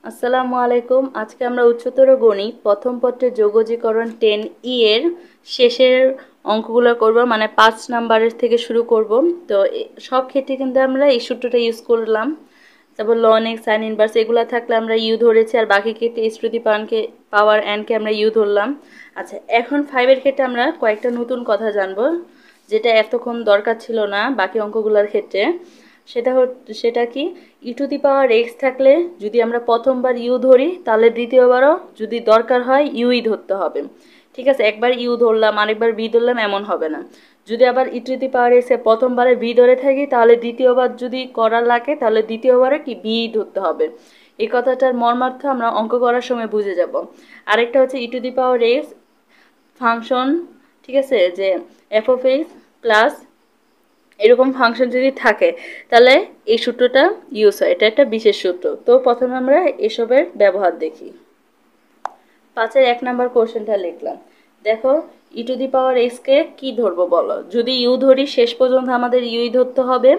আসসালামু আলাইকুম। আজকে আমরা উচ্চতর গণিত প্রথম পত্রের যোগজীকরণ 10E এর শেষের অঙ্কগুলো করব, মানে 5 নাম্বারের থেকে শুরু করব। তো সব ক্ষেত্রে কিন্তু আমরা এই সূত্রটা ইউজ করলাম। তারপর লন এক্স সাইন ইনভার্স এগুলো থাকলে আমরা ইউ ধরেছি, আর বাকি ক্ষেত্রে s to the power NK আমরা ইউ ধরলাম। আচ্ছা, এখন 5-এর ক্ষেত্রে আমরা কয়েকটা নতুন কথা জানবো, যেটা এতক্ষণ দরকার ছিল না বাকি অঙ্কগুলোর ক্ষেত্রে। সেটা কি, E to the power x থাকলে যদি আমরা প্রথমবার ইউ ধরি তাহলে দ্বিতীয়বারও যদি দরকার হয় ইউই ধরতে হবে। ঠিক আছে, একবার ইউ ধরলাম আরেকবার বি ধরলাম এমন হবে না। যদি আবার ই টু দি পাওয়ার এক্স প্রথমবারে বি ধরে থাকি তাহলে দ্বিতীয়বার যদি করা লাগে তাহলে দ্বিতীয়বারে কি বি ধরতে হবে। এই কথাটার মর্মার্থ আমরা অঙ্ক করার সময় বুঝে যাব। আরেকটা হচ্ছে E to the power X function, ঠিক আছে, যে এফ অফ এক্স প্লাস এরকম ফাংশন যদি থাকে তাহলে এই সূত্রটা ইউজ হয়। এটা একটা বিশেষ সূত্র। তো প্রথমে আমরা এসবের ব্যবহার দেখি। 5-এর 1 নাম্বার কোশ্চেনটা লিখলাম। দেখো, E to the power x কে কি ধরবো বলো। যদি ইউ ধরি শেষ পর্যন্ত আমাদের ইউই ধরতে হবে।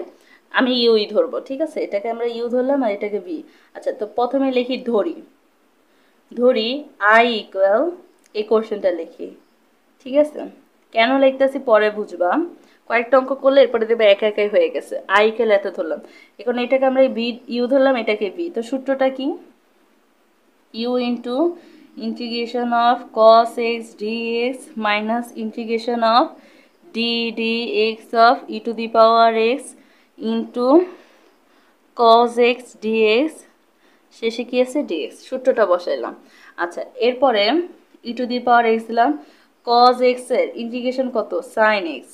আমি ইউই ধরবো, ঠিক আছে, এটাকে আমরা ইউ ধরলাম আর এটাকে বি। আচ্ছা, তো প্রথমে লিখি ধরি আই ইকুয়াল, এই কোশ্চেনটা লিখি। ঠিক আছে, কেন লিখতেছি পরে বুঝবা। কয়েকটা অঙ্ক করলে এরপরে দেখবে একা একাই হয়ে গেছে। আই কে এত ধরলাম, এখন এটাকে আমরা বি ইউ ধরলাম, এটাকে বি। তো সূত্রটা কি, u into integration of cos x dx minus integration of d x of E to the power x into cos x dx, শেষে কি আছে ডিএক্স। সূত্রটা বসাইলাম। আচ্ছা, এরপরে E to the power x দিলাম, কস এক্স এর ইন্টিগ্রেশন কত sign X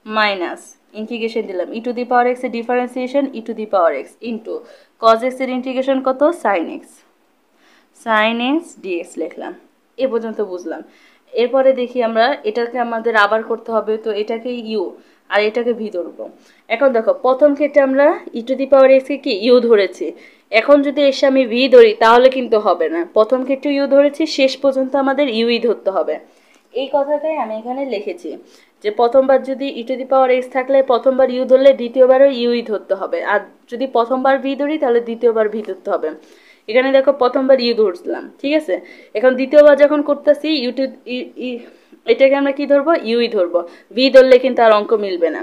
minus integration দিলাম E to the power X এর differentiation E to the power x into cos x এর ইন্টিগ্রেশন কত সাইন এক্স ডিএক্স লিখলাম। এ পর্যন্ত বুঝলাম। এরপরে দেখি আমরা এটাকে আমাদের আবার করতে হবে। তো এটাকে ইউ আর এটাকে ভি ধরবো। এখন দেখো, প্রথম ক্ষেত্রে আমরা E to the power x কি ইউ ধরেছি। এখন যদি এসে আমি ভি ধরি তাহলে কিন্তু হবে না। প্রথম ক্ষেত্রে ইউ ধরেছি, শেষ পর্যন্ত আমাদের ইউই ধরতে হবে। এই কথাটাই আমি এখানে লিখেছি, যে প্রথমবার যদি ই টু দি পাওয়ার এক্স থাকলে প্রথমবার ইউ ধরলে দ্বিতীয়বারও ইউই ধরতে হবে, আর যদি প্রথমবার ভি ধরি তাহলে দ্বিতীয়বার ভি ধরতে হবে। এখানে দেখো, প্রথমবার ইউ ধরছিলাম, ঠিক আছে, এখন দ্বিতীয়বার যখন করতেছি এটাকে আমরা কি ধরবো, ইউই ধরবো। ভি ধরলে কিন্তু আর অঙ্ক মিলবে না।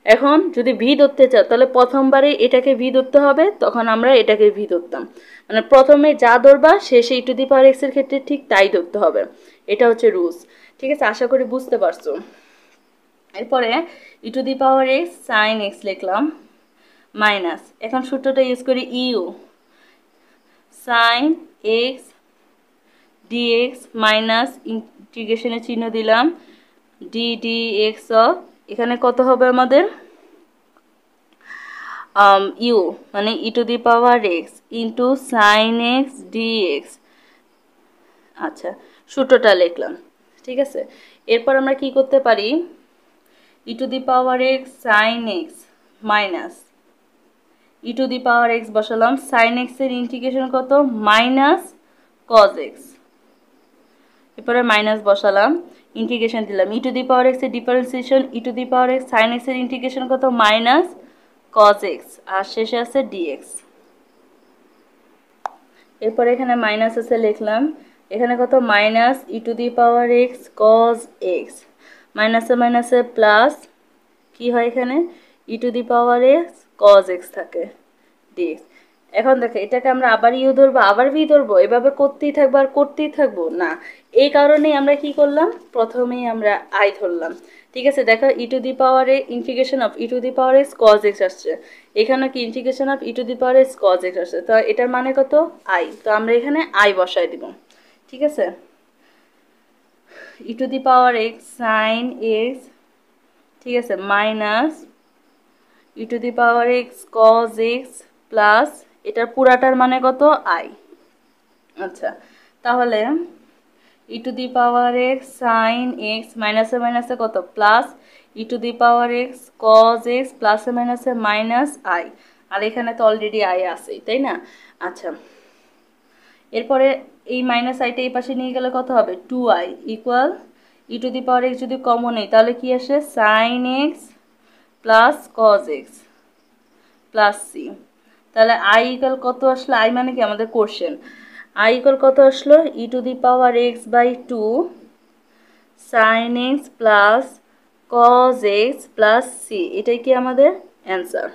এখন যদি ভি ধরতে চাও তাহলে প্রথমবারে এটাকে ভি ধরতে হবে, তখন আমরা এটাকে ভি ধরতাম। মানে প্রথমে যা ধরবা শেষে ই টু দি পাওয়ার এক্স এর ক্ষেত্রে ঠিক তাই ধরতে হবে। এটা হচ্ছে রুলস। ঠিক আছে, আশা করি বুঝতে পারছো। এরপরে E to the power X sine X লিখলাম মাইনাস, এখন সূত্রটা ইউজ করি U sine X dx minus ইন্টিগ্রেশনের চিহ্ন দিলাম ডি এক্স অফ, এখানে কত হবে আমাদের ইউ মানে E to the power x into sine X DX. আচ্ছা, সূত্রটা লিখলাম। ঠিক আছে, এরপর আমরা কি করতে পারি, E to the power X sine X minus E to the power X বসালাম, সাইন এক্স এর ইন্টিগ্রেশন কত মাইনাস কজ এক্স, এরপরে মাইনাস বসালাম, ইন্টিগ্রেশন দিলাম E to the power X এর differentiation E to the power X sine X এর integration কত minus cos X, আর শেষে আছে ডিএক্স। এরপরে এখানে মাইনাস আছে লিখলাম, এখানে কত minus E to the power X cos X, মাইনাসে মাইনাসে প্লাস কি হয়, এখানে E to the power X cos X থাকে ডিএক্স। এখন দেখো, এটাকে আমরা আবার ইউ ধরবো আবার ভি ধরবো, এভাবে করতেই থাকবো আর করতেই থাকবো না। এই কারণেই আমরা কি করলাম, প্রথমেই আমরা আই ধরলাম। ঠিক আছে, দেখো, E to the power A integration of E to the power X cos X আসছে, এখানে কি integration of E to the power X cos X আসছে। তো এটার মানে কত আই, তো আমরা এখানে আই বসাই দিব। ঠিক আছে, E to the power X sine X, ঠিক আছে, minus E to the power X cos x plus এটার পুরাটার মানে কত আই। আচ্ছা, তাহলে E to the power X sine X মাইনাসে মাইনাসে কত plus E to the power X cos X প্লাসে মাইনাসে মাইনাস আই, আর এখানে তো অলরেডি আই আছেই, তাই না। আচ্ছা, এরপরে এই মাইনাস আইটা এই পাশে নিয়ে গেলে কত হবে, 2i equal e to the power x যদি কমন নেই তাহলে কি আসে sine x plus cos x plus C. তাহলে আই ইকুয়াল কত আসলো, আই মানে কি আমাদের কোশ্চেন, আই ইকুয়াল কত আসলো e⁻x/2 sin x plus cos x plus c, এটাই কি আমাদের অ্যান্সার।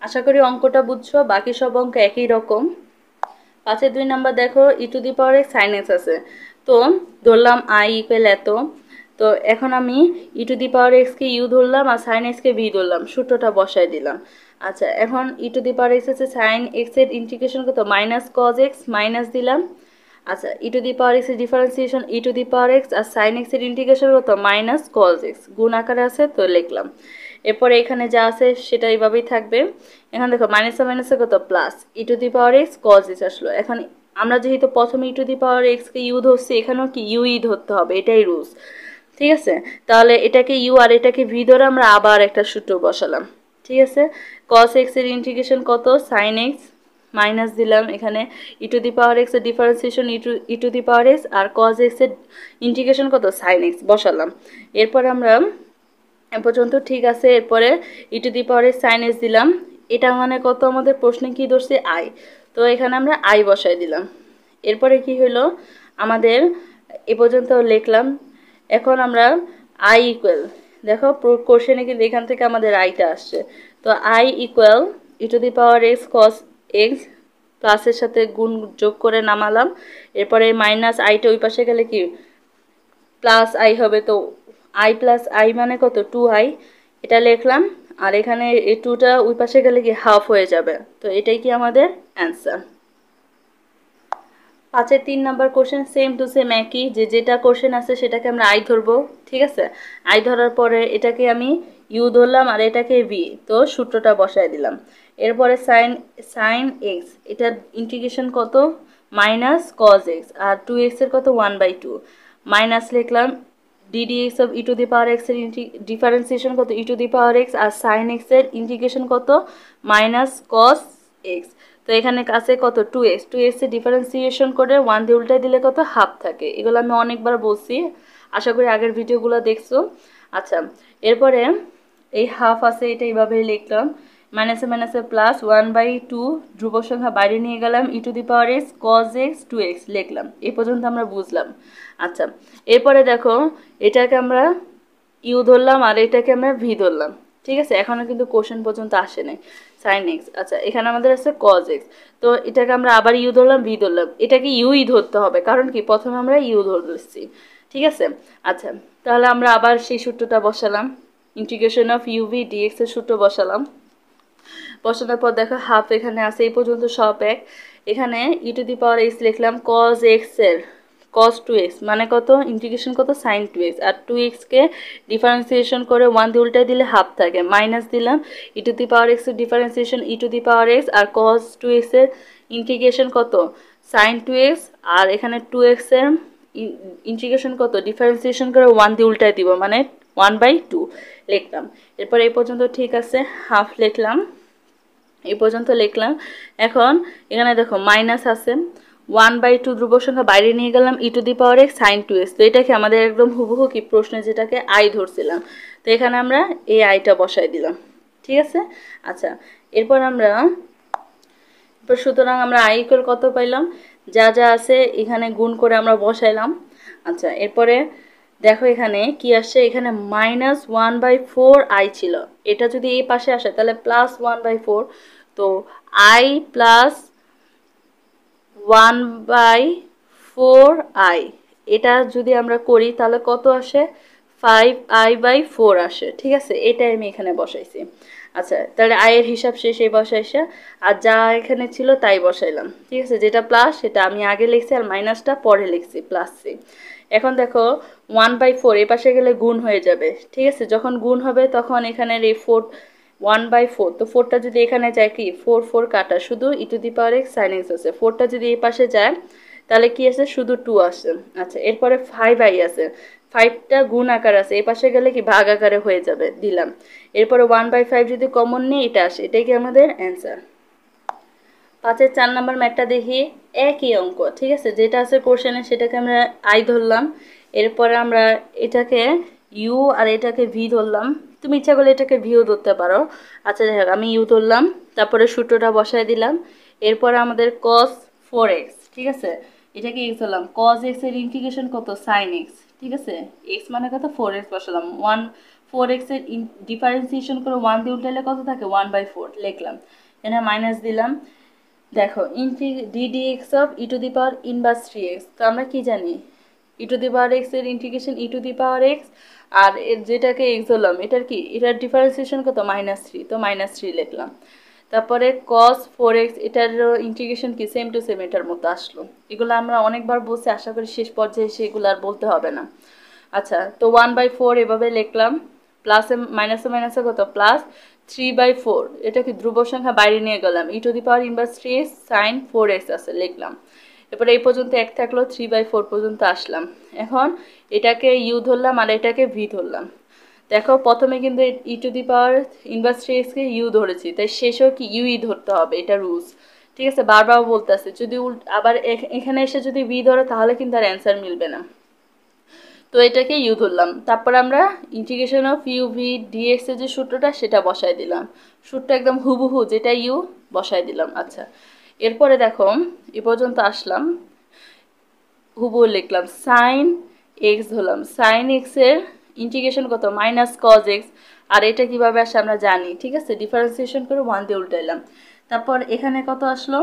আশা করি অঙ্কটা বুঝছো, বাকি সব অঙ্ক একই রকম। 5-2 নাম্বার দেখো e⁻x sin x আছে, তো ধরলাম আই ইকুয়াল এত, তো এখন আমি e⁻x কে ইউ ধরলাম আর sin x কে ভি ধরলাম, সূত্রটা বসাই দিলাম। আচ্ছা এখন e⁻x আছে, sin x এর ইন্টিগ্রেশন কত মাইনাস cos x মাইনাস দিলাম। আচ্ছা e⁻x এর ডিফারেন্সিয়েশন e⁻x আর sin x এর ইন্টিগ্রেশন কত মাইনাস cos x, গুণ আকারে আছে তো লিখলাম। এরপরে এখানে যা আছে সেটা এইভাবেই থাকবে। এখন দেখো মাইনাসে মাইনাসে কত প্লাস e⁻x cos x আসলো। এখন আমরা যেহেতু প্রথমে e⁻x কে ইউ ধরছি, এখানেও কি ইউই ধরতে হবে, এটাই রুলস, ঠিক আছে। তাহলে এটাকে ইউ আর এটাকে ভি ধরে আমরা আবার একটা সূত্র বসালাম, ঠিক আছে। cos x এর ইন্টিগ্রেশন কত sin x মাইনাস দিলাম, এখানে e⁻x এর ডিফারেন্সিয়েশন e⁻x আর cos x এর ইন্টিগ্রেশন কত sin x বসালাম। এরপর আমরা এ পর্যন্ত ঠিক আছে, এরপরে e⁻x sin x দিলাম, এটা মানে কত আমাদের প্রশ্নে কি ধরছে আই, তো এখানে আমরা আই বসাই দিলাম। এরপরে কি হলো আমাদের এ পর্যন্ত লিখলাম। এখন আমরা আই ইকুয়াল, দেখো কোশ্চেনে কিন্তু এখান থেকে আমাদের আইটা আসছে, তো I equal e⁻x cos x প্লাসের সাথে গুণ যোগ করে নামালাম। এরপরে মাইনাস আইটা ওই পাশে গেলে কি প্লাস আই হবে, তো আই প্লাস আই মানে কত 2i, এটা লিখলাম। আর এখানে এই 2টা ওই পাশে গেলে কি হাফ হয়ে যাবে, তো এটাই কি আমাদের answer. 5-3 number question same to same একই, যেটা কোশ্চেন আছে সেটাকে আমরা আই ধরবো, ঠিক আছে। আই ধরার পরে এটাকে আমি ইউ ধরলাম আর এটাকে ভি, তো সূত্রটা বসায় দিলাম। এরপরে সাইন এক্স, এটার ইন্টিগ্রেশন কত মাইনাস cos x আর 2x এর কত 1/2 মাইনাস লিখলাম ddx অফ e⁻x এর ডিফারেন্সিয়েশন কত e⁻x আর sin x এর ইন্টিগ্রেশন কত মাইনাস cos x, তো এখানে কাছে কত 2x এর ডিফারেন্সিয়েশন করে 1 দিয়ে উল্টায় দিলে কত হাফ থাকে, এগুলো আমি অনেকবার বলছি, আশা করি আগের ভিডিওগুলো দেখছো। আচ্ছা এরপরে এই হাফ আছে, এটা এইভাবেই লিখলাম, মাইনাসে মাইনাসে প্লাস 1/2 ধ্রুব সংখ্যা বাইরে নিয়ে গেলাম e⁻x cos x 2x লিখলাম, এই পর্যন্ত আমরা বুঝলাম। আচ্ছা এরপরে দেখো এটাকে আমরা ইউ ধরলাম আর এটাকে আমরা ভি ধরলাম, ঠিক আছে। এখনো কিন্তু কোশ্চেন পর্যন্ত আসে নাই sin x। আচ্ছা এখানে আমাদের আছে cos x, তো এটাকে আমরা আবার ইউ ধরলাম ভি ধরলাম, এটাকে ইউই ধরতে হবে কারণ কি প্রথমে আমরা ইউ ধরছি, ঠিক আছে। আচ্ছা তাহলে আমরা আবার সেই সূত্রটা বসালাম, ইন্টিগ্রেশন অফ ইউভি ডিএক্স এর সূত্র বসালাম। বসানোর পর দেখো হাফ এখানে আছে, এই পর্যন্ত সব এক। এখানে e⁻x লিখলাম cos x এর cos 2x মানে কত ইন্টিগ্রেশন কত sin 2x আর 2x কে ডিফারেন্সিয়েশন করে 1 দিয়ে উল্টায় দিলে হাফ থাকে, মাইনাস দিলাম e⁻x এর ডিফারেন্সিয়েশন e⁻x আর cos 2x এর ইন্টিগ্রেশন কত sin 2x আর এখানে 2x এর ইন্টিগ্রেশন কত ডিফারেন্সিয়েশন করে 1 দিয়ে উল্টায় দিব মানে 1/2 লিখলাম। এরপর এই পর্যন্ত ঠিক আছে, হাফ লিখলাম, এই পর্যন্ত লিখলাম। এখন এখানে দেখো মাইনাস আছে 1/2 ধ্রুব সংখ্যা বাইরে নিয়ে গেলাম e⁻x sin 2x, তো এটাকে আমাদের একদম হুবহু কি প্রশ্নে যেটাকে আই ধরছিলাম, তো এখানে আমরা এই আইটা বসাই দিলাম, ঠিক আছে। আচ্ছা এরপর আমরা সুতরাং আমরা আই ইকুয়াল কত পাইলাম, যা যা আছে এখানে গুণ করে আমরা বসাইলাম। আচ্ছা এরপরে দেখো এখানে কি আসছে, এখানে -1/4 আই ছিল, এটা যদি এই পাশে আসে তাহলে +1/4, তো আই প্লাস 1/4 আই, এটা যদি আমরা করি তাহলে কত আসে 5i/4 আসে, ঠিক আছে। এটাই আমি এখানে বসাইছি। আচ্ছা তাহলে আয়ের হিসাব শেষ, এই বসাইছে আর যা এখানে ছিল তাই বসাইলাম, ঠিক আছে। যেটা প্লাস সেটা আমি আগে লিখছি আর মাইনাসটা পরে লিখছি প্লাস সি। এখন দেখো 1/4 এই পাশে গেলে গুণ হয়ে যাবে, ঠিক আছে। যখন গুণ হবে তখন এখানের এই 1/4, তো 4টা যদি এখানে যায় কি 4 কাটা, শুধু e⁻x sin x আছে, 4টা যদি এই পাশে যায় তাহলে কি আছে শুধু 2 আসে। আচ্ছা এরপরে 5i আছে, 5টা গুণ আকার আছে, এই পাশে গেলে কি ভাগ আকারে হয়ে যাবে, দিলাম। এরপরে 1/5 যদি কমন নেই এটা আসে, এটাই কি আমাদের অ্যান্সার। 5-এর 4 নাম্বার ম্যাথটা দেখি, একই অঙ্ক, ঠিক আছে। যেটা আছে কোশ্চেনে সেটাকে আমরা আই ধরলাম, এরপরে আমরা এটাকে ইউ আর এটাকে ভি ধরলাম, তুমি ইচ্ছা করলে এটাকে ভিউ ধরতে পারো। আচ্ছা যাই হোক, আমি ইউ ধরলাম, তারপরে সূত্রটা বসায় দিলাম। এরপরে আমাদের cos 4x, ঠিক আছে, এটাকে এক্স ধরলাম। cos x এর ইন্টিগ্রেশন কত, sin x, ঠিক আছে, x মানে কত 4x বসালাম। 4x এর ডিফারেন্সিয়েশন করে 1 দিয়ে উল্টালে কত থাকে, 1/4 লিখলাম। এখানে মাইনাস দিলাম। দেখো ddx of e to the power inverse 3x, তো আমরা কি জানি e to the power x এর integration e to the power x, আর এর যেটাকে x ধরলাম এটার কি, এটার ডিফারেন্সিয়েশন কত, -3, তো -3 লিখলাম। তারপরে cos 4x, এটার ইন্টিগ্রেশন কি, সেম টু সেম এটার মতো আসলো। এগুলো আমরা অনেকবার বলছি, আশা করি শেষ পর্যায়ে এসে এগুলো আর বলতে হবে না। আচ্ছা, তো 1/4 এভাবে লিখলাম। প্লাসে মাইনাসে কত, প্লাস 3/4, এটা কি ধ্রুব সংখ্যা বাইরে নিয়ে গেলাম, e to the power inverse 3x sin 4x আছে লিখলাম। এরপরে এই পর্যন্ত এক থাকলো, 3/4 পর্যন্ত আসলাম। এখন এটাকে ইউ ধরলাম আর এটাকে ভি ধরলাম। দেখো প্রথমে কিন্তু e to the power inverse 3x কে ইউ ধরেছি, তাই শেষেও কি ইউই ধরতে হবে, এটা রুলস, ঠিক আছে। বারবার বলতে আছে, যদি আবার এখানে এসে যদি ভি ধরে তাহলে কিন্তু আর অ্যান্সার মিলবে না। তো এটাকে ইউ ধরলাম। তারপর আমরা integration of u v dx এর যে সূত্রটা সেটা বসাই দিলাম। সূত্র একদম হুবহু যেটা ইউ বসাই দিলাম। আচ্ছা, এরপরে দেখো এ পর্যন্ত আসলাম, হুবহু লিখলাম সাইন এক্স ধরলাম। সাইন এক্স এর ইন্টিগ্রেশন কত, মাইনাস কজ এক্স, আর এটা কিভাবে আসে আমরা জানি, ঠিক আছে। ডিফারেন্সিয়েশন করে 1 দিয়ে উল্টাইলাম। তারপর এখানে কত আসলো,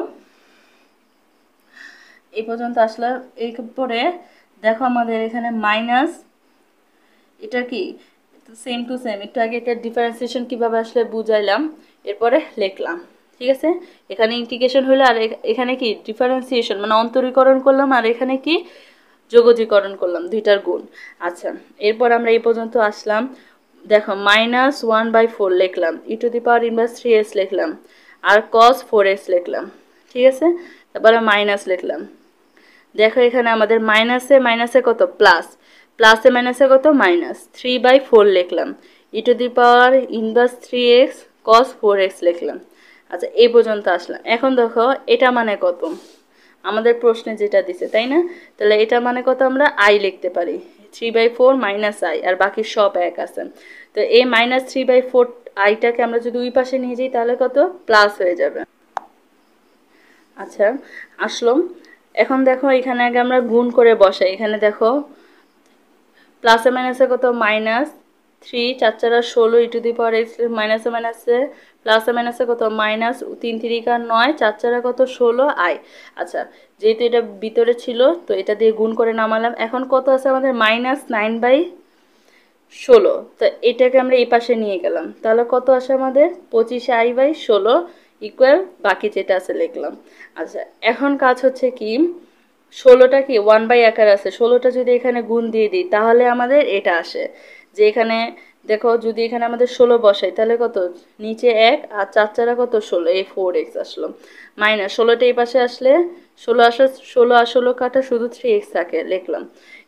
এই পর্যন্ত আসলো। এরপরে দেখো আমাদের এখানে মাইনাস, এটা কি সেম টু সেম, একটু আগে এটা ডিফারেন্সিয়েশন কিভাবে আসলে বুঝাইলাম, এরপরে লিখলাম, ঠিক আছে। এখানে ইন্টিগ্রেশন হলো আর এখানে কি ডিফারেন্সিয়েশন মানে অন্তরীকরণ করলাম, আর এখানে কি যোগজীকরণ করলাম, দুইটার গুণ। আচ্ছা, এরপর আমরা এই পর্যন্ত আসলাম। দেখো -1/4 লিখলাম, e to the power inverse 3x লিখলাম, আর cos 4x লিখলাম, ঠিক আছে। তারপরে মাইনাস লিখলাম। দেখো এখানে আমাদের মাইনাসে কত, প্লাস, প্লাসে মাইনাসে কত, মাইনাস 3/4 লিখলাম, e to the power inverse 3x cos 4x লিখলাম। আচ্ছা, এই পর্যন্ত আসলাম। এখন দেখো এটা মানে কত, আমাদের প্রশ্নে যেটা দিছে, তাই না। তাহলে এটা মানে কত, আমরা আই লিখতে পারি, 3/4 মাইনাস আই, আর বাকি সব এক আছে। তো এই -3/4 আইটাকে আমরা যদি ওই পাশে নিয়ে যাই তাহলে কত, প্লাস হয়ে যাবে। আচ্ছা, আসলাম। এখন দেখো এখানে আগে আমরা গুণ করে বসাই। এখানে দেখো প্লাসে মাইনাসে কত, -3, 4 4 16 e to the power x, মাইনাসে প্লাসে মাইনাসে কত, -3 3 9, 4 4 কত, 16 আই। আচ্ছা, যেহেতু এটা ভিতরে ছিল তো এটা দিয়ে গুণ করে নামালাম। এখন কত আছে আমাদের, -9/16, তো এটাকে আমরা এই পাশে নিয়ে গেলাম, তাহলে কত আসে আমাদের, 25i/16 ইকুয়াল বাকি যেটা আছে লিখলাম। আচ্ছা, এখন কাজ হচ্ছে কি, 16টা কি 1/, আকার আছে, 16টা যদি এখানে গুণ দিয়ে দিই তাহলে আমাদের এটা আসে, যে এখানে দেখো যদি এখানে আমাদের 16 বসাই তাহলে কত, নিচে 1 আর 4 4 কত, 16, এই 4x আসলো। মাইনাস 16টা এই পাশে আসলে 16 আসলে 16 আর 16 কাটা শুধু 3x থাকে লিখলাম।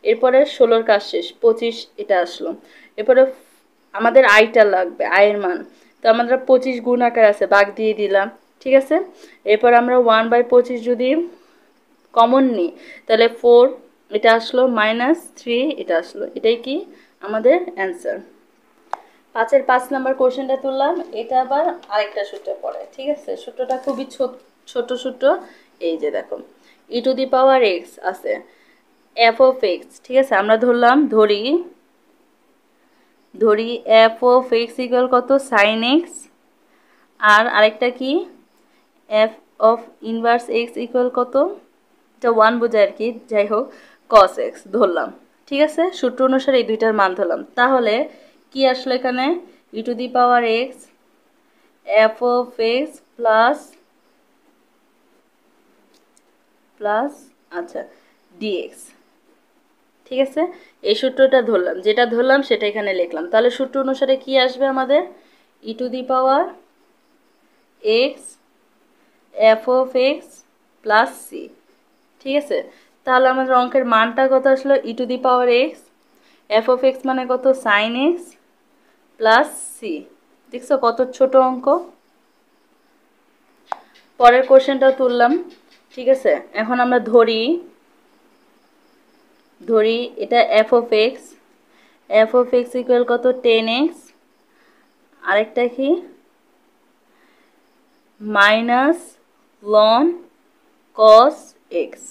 এরপরে 16র কাজ শেষ, 25 এটা আসলো। এরপরে আমাদের আইটা লাগবে, আয়ের মান, তো আমাদের 25 গুণ আকার আছে, ভাগ দিয়ে দিলাম, ঠিক আছে। এরপর আমরা 1/25 যদি কমন নিই তাহলে 4 এটা আসলো, -3 এটা আসলো, এটাই কি আমাদের অ্যান্সার। 5-এর 5 নাম্বার কোশ্চেনটা তুললাম। এটা আবার আরেকটা সূত্র পড়ে, ঠিক আছে। সূত্রটা খুবই ছোট সূত্র। এই যে দেখো e to the power x আছে f অফ x, ঠিক আছে। আমরা ধরি f অফ x ইকুয়াল কত, sin x, আর আরেকটা কি f of inverse x equal কত, এটা 1 বোঝায় আর কি, যাই হোক cos x ধরলাম, ঠিক আছে। সূত্র অনুসারে এই দুইটার মান ধরলাম। তাহলে কি আসলে এখানে, e to the power x f of x plus আচ্ছা dx, ঠিক আছে। এই সূত্রটা ধরলাম, যেটা ধরলাম সেটা এখানে লিখলাম। তাহলে সূত্র অনুসারে কি আসবে আমাদের, e to the power x f of x plus c, ঠিক আছে। তাহলে আমাদের অঙ্কের মানটা কত আসলো, e to the power x f of x মানে কত, sin x প্লাস c। দেখছো কত ছোট অঙ্ক। পরের কোশ্চেনটাও তুললাম, ঠিক আছে। এখন আমরা ধরি এটা f অফ x ইকুয়াল কত, 10x, আরেকটা কি মাইনাস লন কস এক্স।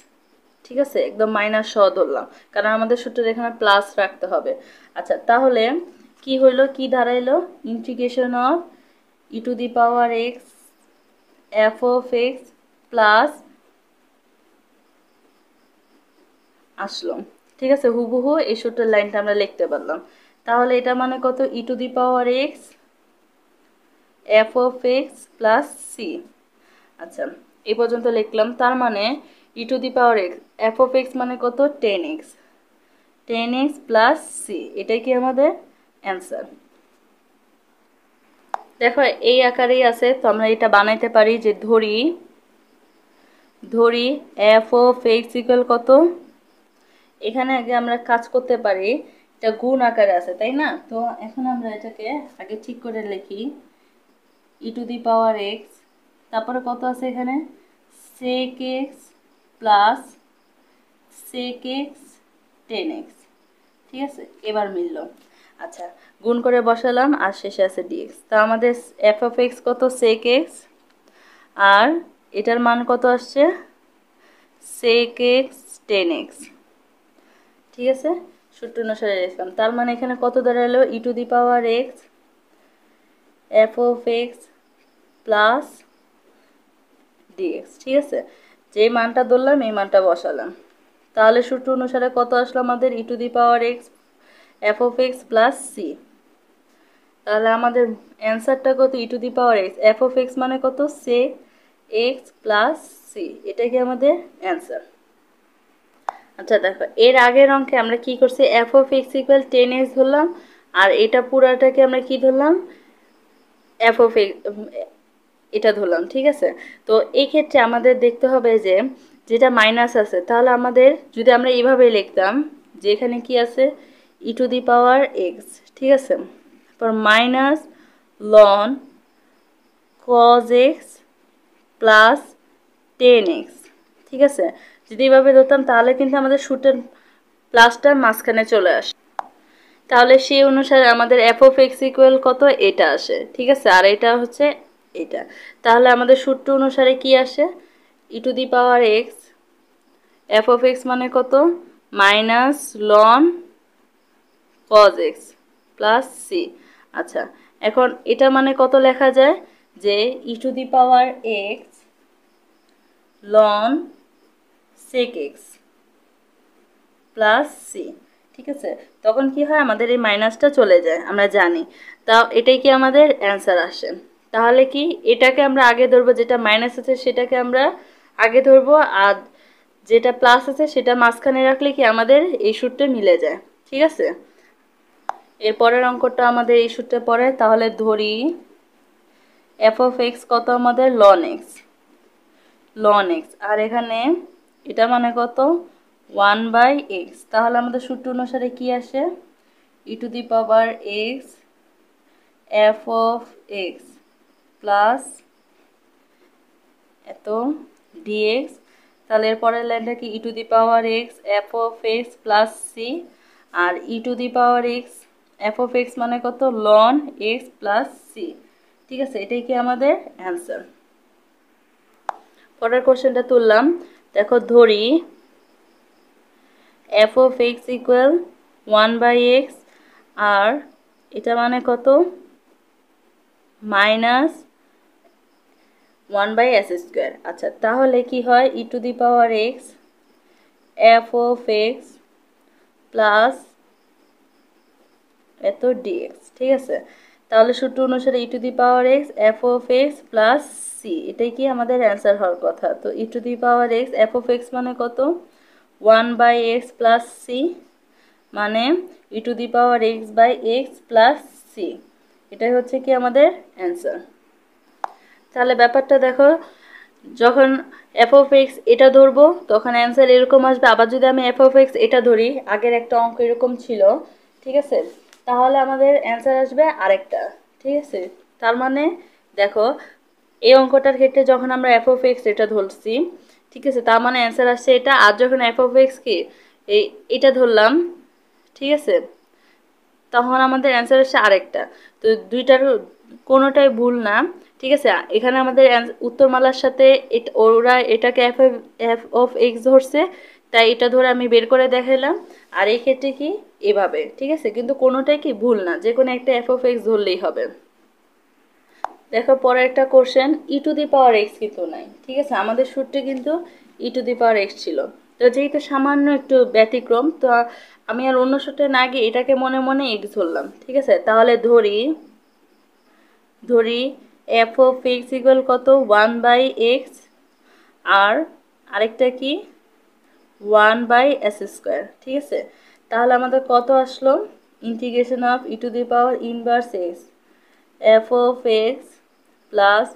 ঠিক আছে, একদম মাইনাস সহ ধরলাম কারণ আমাদের সূত্রের এখানে প্লাস রাখতে হবে। আচ্ছা, তাহলে কি হইলো, কি দাঁড়াইলো, integration of E to the power X F of X plus আসলো। ঠিক আছে, হুবহু এই সূত্রের লাইনটা আমরা লিখতে পারলাম। তাহলে এটা মানে কত, E to the power X F of X plus C. আচ্ছা, এই পর্যন্ত লিখলাম। তার মানে E to the power X F of X মানে কত, 10x, 10x প্লাস সি, এটাই কি আমাদের অ্যান্সার। দেখো এই আকারেই আছে, তো আমরা এটা বানাইতে পারি যে ধরি এফ অফ এক্স ইকুয়াল কত, এখানে আগে আমরা কাজ করতে পারি, এটা গুণ আকারে আছে তাই না। তো এখন আমরা এটাকে আগে ঠিক করে লিখি, ই টু দি পাওয়ার এক্স, তারপরে কত আছে এখানে, sec x plus sec x 10x। ঠিক আছে, এবার মিলল। আচ্ছা, গুণ করে বসালাম আর শেষে আছে ডিএক্স। তা আমাদের এফ অফ এক্স কত, সেক এক্স, আর এটার মান কত আসছে, সেক এক্স 10x। ঠিক আছে, সূত্র অনুসারে লিখলাম। তার মানে এখানে কত দাঁড়ালো, E to the power X F of X plus DX. ঠিক আছে, যে মানটা ধরলাম এই মানটা বসালাম। তাহলে সূত্র অনুসারে কত আসলো আমাদের, E to the power X F of X plus C. তাহলে আমাদের অ্যান্সারটা কত, E to the power X F of X মানে কত, সেক এক্স প্লাস সি, এটা কি আমাদের অ্যান্সার। আচ্ছা দেখো, এর আগের অঙ্কে আমরা কি করছি, F of X equal 10x ধরলাম, আর এটা পুরাটাকে আমরা কি ধরলাম, এফ অফ এক্স এটা ধরলাম। ঠিক আছে, তো এই ক্ষেত্রে আমাদের দেখতে হবে যে যেটা মাইনাস আছে, তাহলে আমাদের যদি আমরা এইভাবে লিখতাম যে এখানে কি আছে, E to the power x, ঠিক আছে, তারপর minus ln cos x plus 10x। ঠিক আছে, যদি এইভাবে ধরতাম তাহলে কিন্তু আমাদের সূত্রের প্লাসটা মাঝখানে চলে আসে, তাহলে সেই অনুসারে আমাদের এফ অফ এক্স ইকুয়াল কত, এটা আসে। ঠিক আছে, আর এটা হচ্ছে এটা, তাহলে আমাদের সূত্র অনুসারে কি আসে, E to the power X F of X মানে কত, minus ln cos x plus C. আচ্ছা, এখন এটা মানে কত লেখা যায়, যে E to the power X ln sec x plus C. ঠিক আছে, তখন কি হয়, আমাদের এই মাইনাসটা চলে যায়, আমরা জানি। তাও এটাই কি আমাদের অ্যান্সার আসে। তাহলে কি এটাকে আমরা আগে ধরবো, যেটা মাইনাস আছে সেটাকে আমরা আগে ধরবো, আর যেটা প্লাস আছে সেটা মাঝখানে রাখলে কি আমাদের এই সূত্রে মিলে যায়। ঠিক আছে, এর পরের অঙ্কটা আমাদের এই সূত্রে পড়ে। তাহলে ধরি এফ অফ এক্স কত আমাদের, লন এক্স, আর এখানে এটা মানে কত, 1/x। তাহলে আমাদের সূত্র অনুসারে কি আসে, E to the power X F of X plus এত ডিএক্স। তাহলে এর পরের লাইনটা কি, E to the power X F of X plus C, আর E to the power X F of X মানে কত, লন এক্স প্লাস সি। ঠিক আছে, এটাই কি আমাদের অ্যান্সার। পরের কোশ্চেনটা তুললাম, দেখো ধরি F of X equal 1/x, আর এটা মানে কত, মাইনাস 1/s²। আচ্ছা, তাহলে কি হয়, E to the power X F of X plus এত ডিএক্স। ঠিক আছে, তাহলে সূত্র অনুসারে E to the power X F of X plus C, এটাই কি আমাদের অ্যান্সার হওয়ার কথা। তো E to the power X F of X মানে কত, 1/x প্লাস সি, মানে E to the power x by x plus C, এটাই হচ্ছে কি আমাদের অ্যান্সার। তাহলে ব্যাপারটা দেখো, যখন এফ অফ এক্স এটা ধরবো তখন অ্যান্সার এরকম আসবে, আবার যদি আমি এফ অফ এক্স এটা ধরি, আগের একটা অঙ্ক এরকম ছিল, ঠিক আছে, তাহলে আমাদের অ্যান্সার আসবে আরেকটা। ঠিক আছে, তার মানে দেখো এই অঙ্কটার ক্ষেত্রে যখন আমরা এফ অফ এক্স এটা ধরছি, ঠিক আছে, তার মানে অ্যান্সার আসছে এটা, আর যখন এফ অফ এক্স কি এটা ধরলাম, ঠিক আছে, তখন আমাদের অ্যান্সার আসছে আরেকটা। তো কোনোটাই ভুল না। ঠিক আছে, এখানে আমাদের উত্তরমালার সাথে ওরা এটাকে এফ অফ এক্স ধরছে, তাই এটা ধরে আমি বের করে দেখালাম। আর এই ক্ষেত্রে কি এভাবে, ঠিক আছে, কিন্তু কোনোটাই কি ভুল না, যে কোনো একটা এফ অফ এক্স ধরলেই হবে। দেখো পরে একটা question, E to the power x কিন্তু নাই। ঠিক আছে, আমাদের সূত্রে কিন্তু ই টু দি পাওয়ার এক্স ছিল। তো যেহেতু সামান্য একটু ব্যতিক্রম, তো আমি আর অন্য সূত্রে না গিয়ে এটাকে মনে মনে এক্স ধরলাম। ঠিক আছে, তাহলে ধরি এফ অফ এক্স ইকুয়াল কত, 1/x, আর আরেকটা কি 1/s²। ঠিক আছে, তাহলে আমাদের কত আসলো, integration of E to the power inverse X F of X plus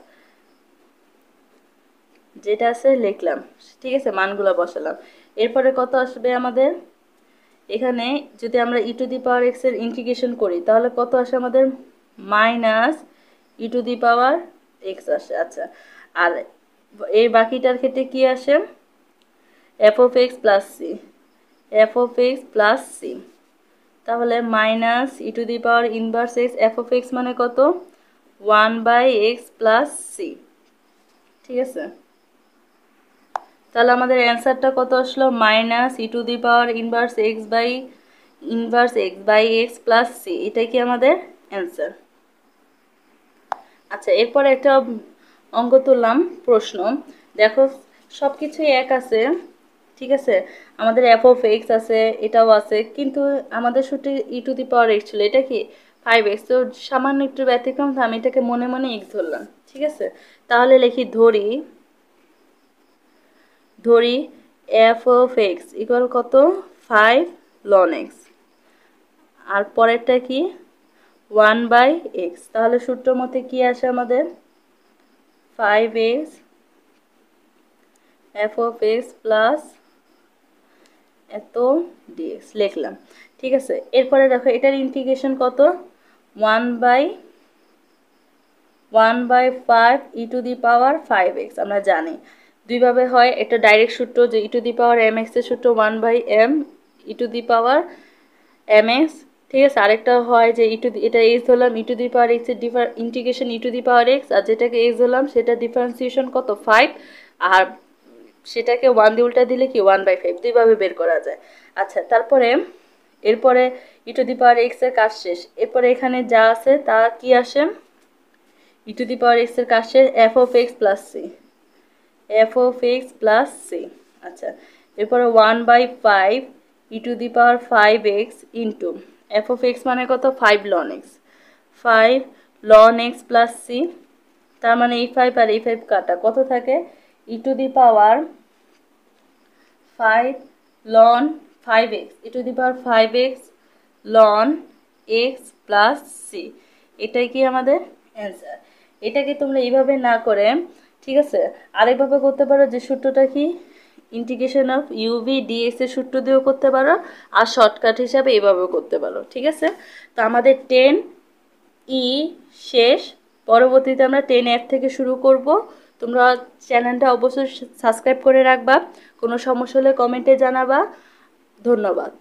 যেটা আছে লিখলাম। ঠিক আছে, মানগুলো বসালাম। এরপরে কত আসবে আমাদের, এখানে যদি আমরা E to the power X এর ইন্টিগ্রেশন করি তাহলে কত আসে আমাদের, minus E to the power X আসে। আচ্ছা, আর এই বাকিটার ক্ষেত্রে কি আসে, F of X plus C, F of X plus C, তাহলে minus E to the power inverse X F of X মানে কত, 1/x প্লাস সি। ঠিক আছে, তাহলে আমাদের অ্যান্সারটা কত আসলো, minus E to the power inverse x by x plus C, এটাই কি আমাদের অ্যান্সার। আচ্ছা, এরপরে একটা অঙ্ক তুললাম, প্রশ্ন দেখো, সব কিছুই এক আছে। ঠিক আছে, আমাদের এফ অফ এক্স আছে, এটাও আছে, কিন্তু আমাদের সূত্রে ই টু দি পাওয়ার এক্স ছিল, এটা কি 5x, তো সামান্য একটু ব্যতিক্রম, তো আমি এটাকে মনে মনে এক্স ধরলাম। ঠিক আছে, তাহলে লিখি ধরি এফ অফ এক্স ইকুয়াল কত, 5 ln x, আর পরেরটা কি 1/x, তাহলে সূত্র মতে কি আসে আমাদের, 5x F of X plus এত ডিএক্স লিখলাম। ঠিক আছে, এরপরে দেখো এটার ইন্টিগ্রেশন কত, 1/5 E to the power 5x, আমরা জানি দুইভাবে হয়, একটা ডাইরেক্ট সূত্র যে E to the power mx এর সূত্র 1/m E to the power mx। ঠিক আছে, আরেকটা হয় যে এটা এক্স ধরলাম, E to the power X এর integration E to the power X, আর যেটাকে এক্স ধরলাম সেটা ডিফারেন্সিয়েশন কত 5, আর সেটাকে 1 দিয়ে উল্টা দিলে কি 1/5, দুইভাবে বের করা যায়। আচ্ছা, এরপরে E to the power X এর কাজ শেষ, এরপরে এখানে যা আছে তা কি আসে, E to the power X এর কাজ শেষ, F of X plus C, F of X plus C. আচ্ছা, এরপরে 1/5 E to the power 5x into F of X মানে কত, 5 ln x, 5 ln x plus C, তার মানে এই 5 আর এই 5 কাটা, কত থাকে, E to the power 5 ln 5x, E to the power 5x ln x plus C, এটাই কি আমাদের অ্যান্সার। এটাকে তোমরা এইভাবে না করে, ঠিক আছে, আরেকভাবে করতে পারো, যে সূত্রটা কি ইন্টিগ্রেশন অফ ইউভি ডিএক্স এর সূত্র দিয়েও করতে পারো, আর শর্টকাট হিসাবে এভাবেও করতে পারো। ঠিক আছে, তো আমাদের 10E শেষ, পরবর্তীতে আমরা 10F থেকে শুরু করব। তোমরা চ্যানেলটা অবশ্যই সাবস্ক্রাইব করে রাখবা, কোনো সমস্যা হলে কমেন্টে জানাবা। ধন্যবাদ।